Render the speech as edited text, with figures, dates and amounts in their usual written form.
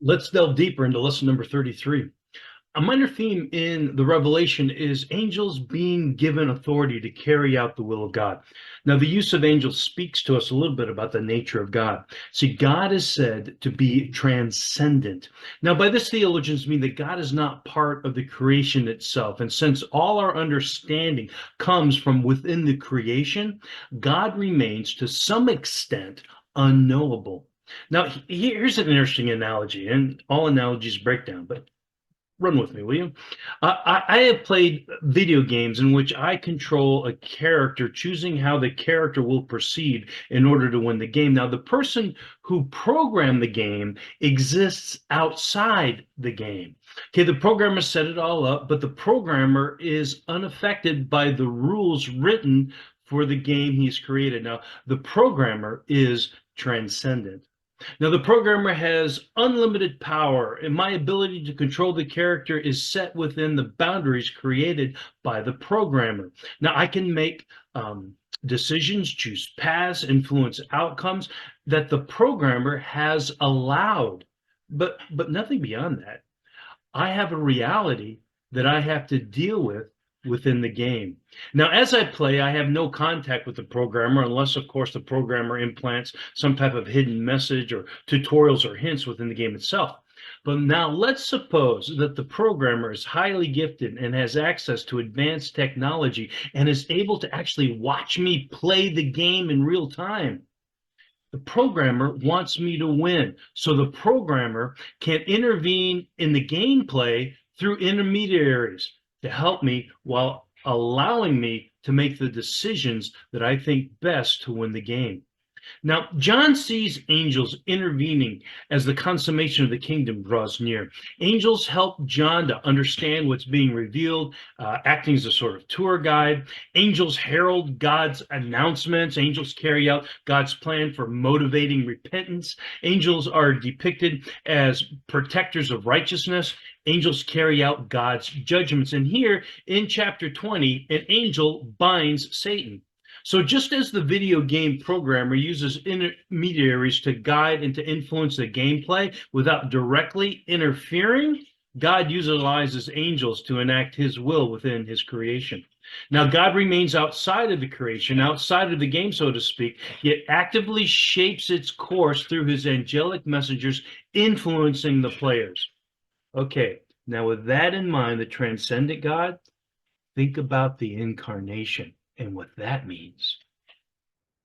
Let's delve deeper into lesson number 33. A minor theme in the Revelation is angels being given authority to carry out the will of God. Now, the use of angels speaks to us a little bit about the nature of God. See, God is said to be transcendent. Now, by this, theologians mean that God is not part of the creation itself. And since all our understanding comes from within the creation, God remains to some extent unknowable. Now, here's an interesting analogy, and all analogies break down, but run with me, will you? I have played video games in which I control a character, choosing how the character will proceed in order to win the game. Now, the person who programmed the game exists outside the game. Okay, the programmer set it all up, but the programmer is unaffected by the rules written for the game he's created. Now, the programmer is transcendent. Now, the programmer has unlimited power, and my ability to control the character is set within the boundaries created by the programmer. Now, I can make decisions, choose paths, influence outcomes that the programmer has allowed, but nothing beyond that. I have a reality that I have to deal with within the game. Now, as I play, I have no contact with the programmer unless, of course, the programmer implants some type of hidden message or tutorials or hints within the game itself. But now let's suppose that the programmer is highly gifted and has access to advanced technology and is able to actually watch me play the game in real time. The programmer wants me to win. So the programmer can intervene in the gameplay through intermediaries to help me while allowing me to make the decisions that I think best to win the game. Now, John sees angels intervening as the consummation of the kingdom draws near. Angels help John to understand what's being revealed, acting as a sort of tour guide. Angels herald God's announcements. Angels carry out God's plan for motivating repentance. Angels are depicted as protectors of righteousness. Angels carry out God's judgments. And here in chapter 20, an angel binds Satan. So just as the video game programmer uses intermediaries to guide and to influence the gameplay without directly interfering, God utilizes angels to enact his will within his creation. Now, God remains outside of the creation, outside of the game, so to speak, yet actively shapes its course through his angelic messengers, influencing the players. Okay, now with that in mind, the transcendent God, think about the incarnation and what that means.